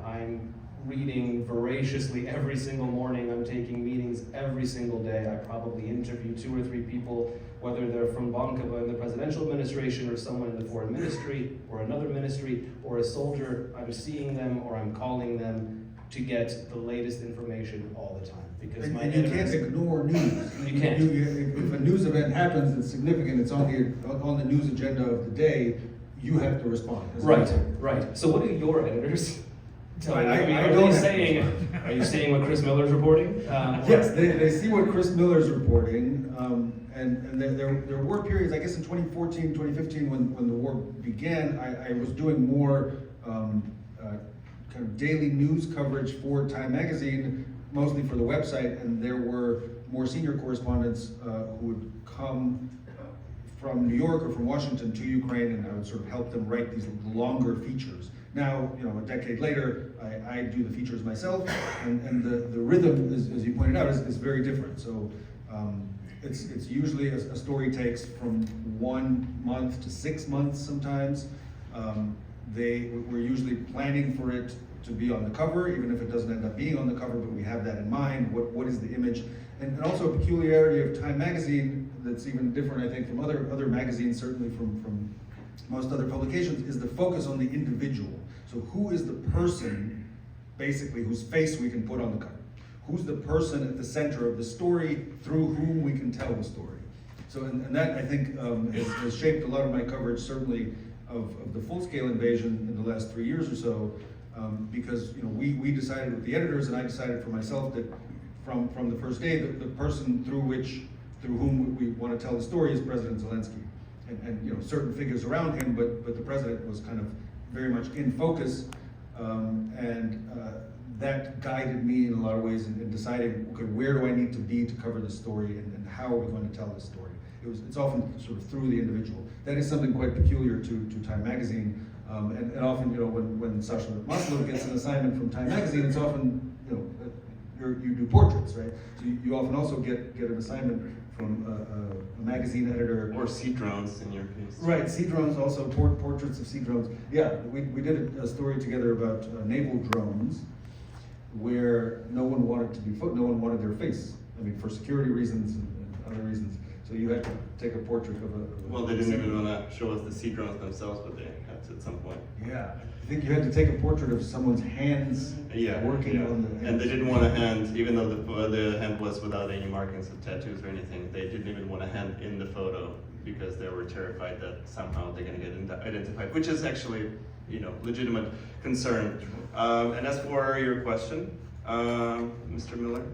I'm reading voraciously every single morning. I'm taking meetings every single day. I probably interview 2 or 3 people, whether they're from Bankova in the presidential administration or someone in the foreign ministry or another ministry or a soldier. I'm seeing them or I'm calling them to get the latest information all the time. Because and you can't ignore news. You can't. If a news event happens that's significant, it's on the news agenda of the day, you have to respond. Right. So what do your editors tell you? Are you seeing what Chris Miller's reporting? Yes, they see what Chris Miller's reporting, and there were periods, I guess in 2014, 2015, when the war began, I was doing more kind of daily news coverage for Time Magazine, mostly for the website, and there were more senior correspondents who would come from New York or from Washington to Ukraine, and I would sort of help them write these longer features. Now, a decade later, I do the features myself, and the rhythm, as you pointed out, is very different. So it's usually a story takes from 1 month to 6 months sometimes. We're usually planning for it to be on the cover, even if it doesn't end up being on the cover, but we have that in mind. What is the image? And also a peculiarity of Time Magazine that's even different, I think, from other magazines, certainly from most other publications, is the focus on the individual. So who is the person, basically, whose face we can put on the cover? Who's the person at the center of the story through whom we can tell the story? So, and that, I think, has shaped a lot of my coverage, certainly, of the full-scale invasion in the last 3 years or so, because we decided with the editors, and I decided for myself that from the first day, the person through whom we want to tell the story is President Zelensky, and certain figures around him, but the president was kind of very much in focus, and that guided me in a lot of ways in deciding, okay, where do I need to be to cover this story, and how are we going to tell this story? It's often sort of through the individual. That is something quite peculiar to Time Magazine, and often, when Sasha Maslov gets an assignment from Time Magazine, it's often, you do portraits, right? So you often also get an assignment from a magazine editor. Or sea drones in your case. Right, sea drones, also portraits of sea drones. Yeah, we did a story together about naval drones, where no one wanted their face. I mean, for security reasons and other reasons. So you had to take a portrait of a well, they didn't even want to show us the sea drones themselves, but they had to at some point. Yeah, I think you had to take a portrait of someone's hands working on the. And they didn't want a hand, even though the hand was without any markings of tattoos or anything. They didn't even want a hand in the photo because they were terrified that somehow they're going to get identified, which is actually, legitimate concern. And as for your question, Mr. Miller,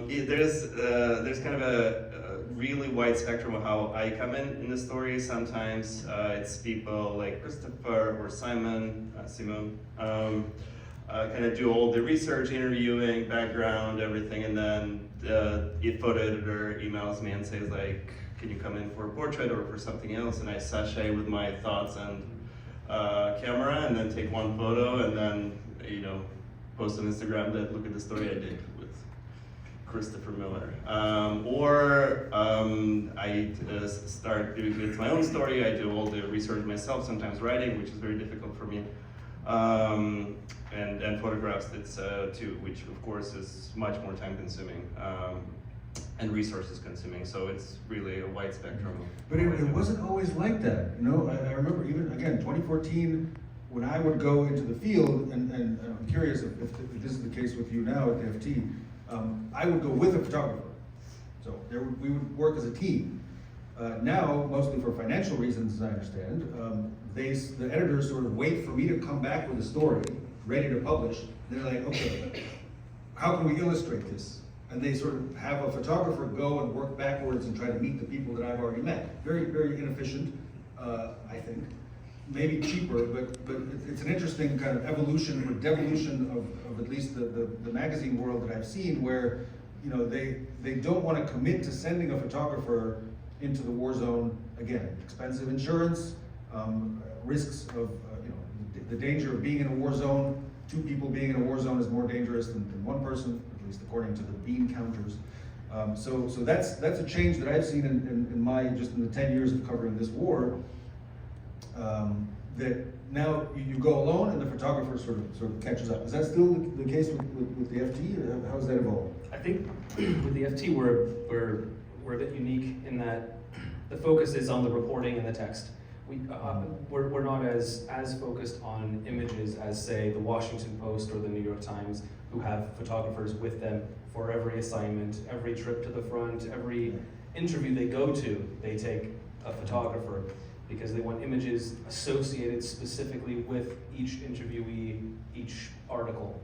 there's kind of a really wide spectrum of how I come in the story. Sometimes it's people like Christopher or Simon, kind of do all the research, interviewing, background, everything, and then the photo editor emails me and says like, can you come in for a portrait or for something else? And I sashay with my thoughts and camera, and then take one photo, and then post on Instagram that look at the story I did with Christopher Miller. I start doing it's my own story. I do all the research myself, sometimes writing, which is very difficult for me. And photographs, it's too, which of course is much more time consuming and resources consuming. So it's really a wide spectrum. But it wasn't always like that. I remember even, again, 2014, when I would go into the field, and I'm curious if this is the case with you now at the FT, I would go with a photographer. So we would work as a team. Now, mostly for financial reasons, as I understand, the editors sort of wait for me to come back with a story, ready to publish. They're like, okay, how can we illustrate this? And they sort of have a photographer go and work backwards and try to meet the people that I've already met. Very, very inefficient, I think. Maybe cheaper, but it's an interesting kind of evolution or devolution of at least the magazine world that I've seen, where they don't want to commit to sending a photographer into the war zone. Again, expensive insurance, risks of the danger of being in a war zone. 2 people being in a war zone is more dangerous than 1 person, at least according to the bean counters. So that's a change that I've seen in the 10 years of covering this war. That now you go alone and the photographer sort of catches up. Is that still the case with the FT, or how's that evolved? I think with the FT we're a bit unique in that the focus is on the reporting and the text. We're not as focused on images as, say, the Washington Post or the New York Times, who have photographers with them for every assignment, every trip to the front, every interview they go to, they take a photographer because they want images associated specifically with each interviewee, each article.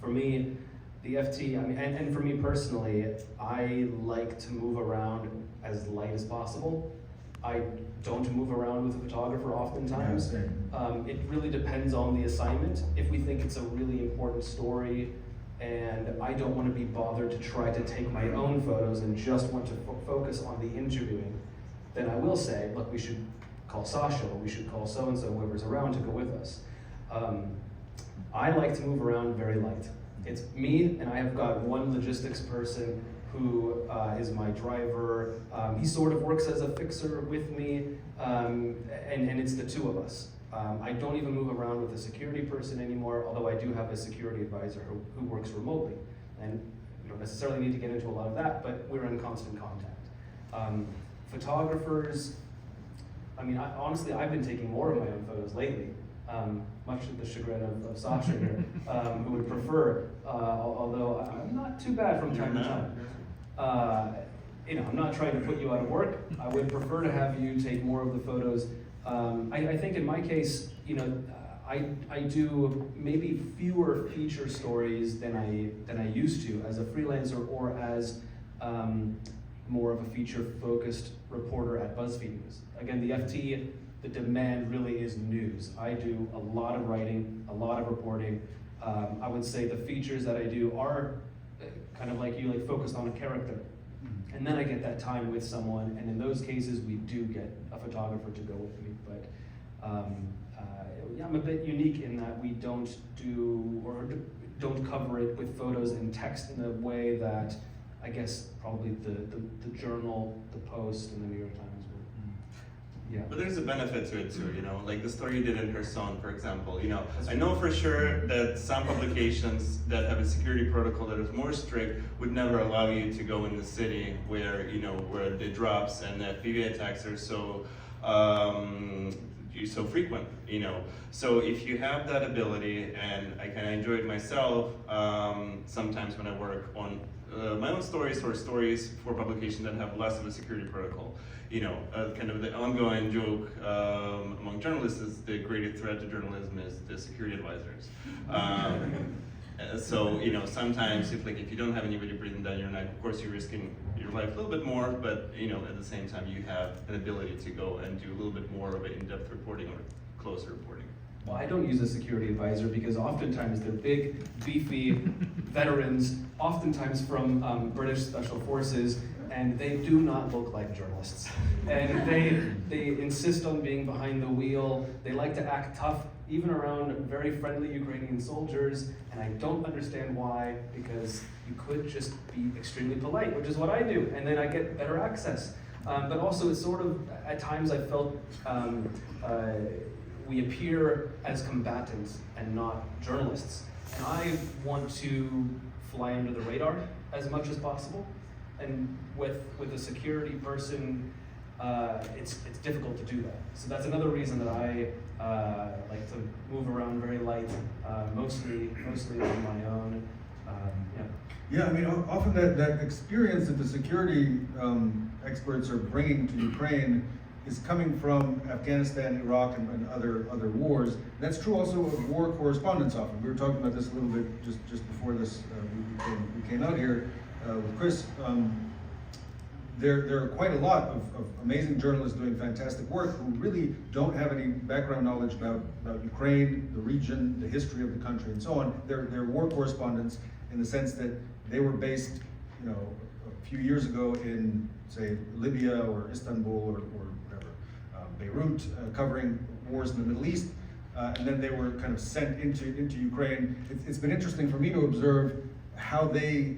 For me, the FT, and for me personally, I like to move around as light as possible. I don't move around with a photographer oftentimes. Yeah, same. It really depends on the assignment. If we think it's a really important story and I don't want to be bothered to try to take my own photos and just want to focus on the interviewing, then I will say, look, we should call Sasha, or we should call so-and-so, whoever's around, to go with us. I like to move around very light. It's me, and I have got one logistics person who is my driver. He sort of works as a fixer with me, and it's the two of us. I don't even move around with a security person anymore, although I do have a security advisor who works remotely. And you don't necessarily need to get into a lot of that, but we're in constant contact. Photographers, honestly, I've been taking more of my own photos lately, much to the chagrin of Sasha here, who would prefer, although I'm not too bad from time to time. I'm not trying to put you out of work. I would prefer to have you take more of the photos. I think in my case, I do maybe fewer feature stories than I used to as a freelancer or as more of a feature-focused reporter at BuzzFeed News. Again, the FT, the demand really is news. I do a lot of writing, a lot of reporting. I would say the features that I do are kind of like you, like focused on a character. And then I get that time with someone, and in those cases, we do get a photographer to go with me. But I'm a bit unique in that we don't cover it with photos and text in a way that I guess probably the Journal, the Post, and the New York Times would. Yeah. But there's a benefit to it too, like the story you did in Kherson, for example. I know for sure that some publications that have a security protocol that is more strict would never allow you to go in the city where the drops and the FPV attacks are so frequent. So if you have that ability, and I kind of enjoy it myself, sometimes when I work on my own stories or stories for publications that have less of a security protocol. Kind of the ongoing joke among journalists is the greatest threat to journalism is the security advisors. So sometimes if you don't have anybody breathing down your neck, of course you're risking your life a little bit more, but at the same time you have an ability to go and do a little bit more of an in-depth reporting or closer reporting. Well, I don't use a security advisor because oftentimes they're big, beefy veterans, oftentimes from British Special Forces, and they do not look like journalists. And they insist on being behind the wheel. They like to act tough, even around very friendly Ukrainian soldiers, and I don't understand why, because you could just be extremely polite, which is what I do, and then I get better access. But also it's sort of, at times I felt, we appear as combatants and not journalists. And I want to fly under the radar as much as possible. And with a security person, it's difficult to do that. So that's another reason that I like to move around very light, mostly on my own. Yeah, often that experience that the security experts are bringing to Ukraine is coming from Afghanistan, Iraq, and other wars. That's true also of war correspondents often. We were talking about this a little bit just before this. We came out here with Chris. There are quite a lot of amazing journalists doing fantastic work who really don't have any background knowledge about Ukraine, the region, the history of the country, and so on. They're war correspondents in the sense that they were based, a few years ago in, say, Libya or Istanbul or whatever, Beirut, covering wars in the Middle East, and then they were kind of sent into Ukraine. It's been interesting for me to observe how they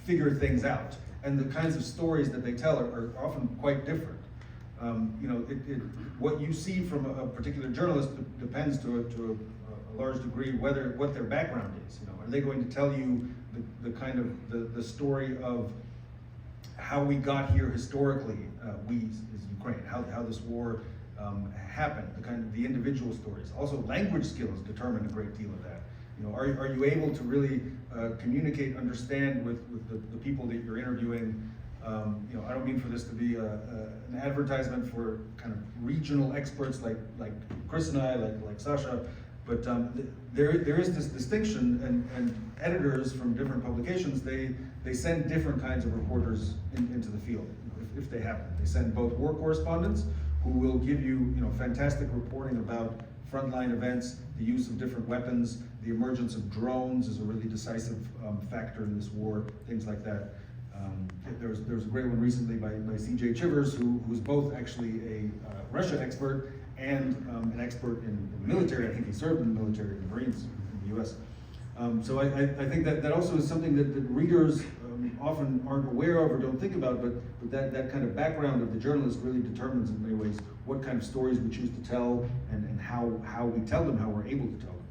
figure things out, and the kinds of stories that they tell are often quite different. what you see from a particular journalist depends to a large degree what their background is. Are they going to tell you the kind of the story of how we got here historically, we as Ukraine, how this war happened, the individual stories. Also, language skills determine a great deal of that. Are you able to really communicate, understand with the people that you're interviewing? I don't mean for this to be an advertisement for kind of regional experts like Chris and I, like Sasha, but there is this distinction, and editors from different publications, they send different kinds of reporters into the field, if they have them. They send both war correspondents, who will give you fantastic reporting about frontline events, the use of different weapons, the emergence of drones is a really decisive factor in this war, things like that. There was a great one recently by C.J. Chivers, who's both actually a Russia expert and an expert in the military. I think he served in the military, in the Marines in the U.S. So I think that also is something that readers often aren't aware of or don't think about, but that kind of background of the journalist really determines in many ways what kind of stories we choose to tell and how we tell them, how we're able to tell them.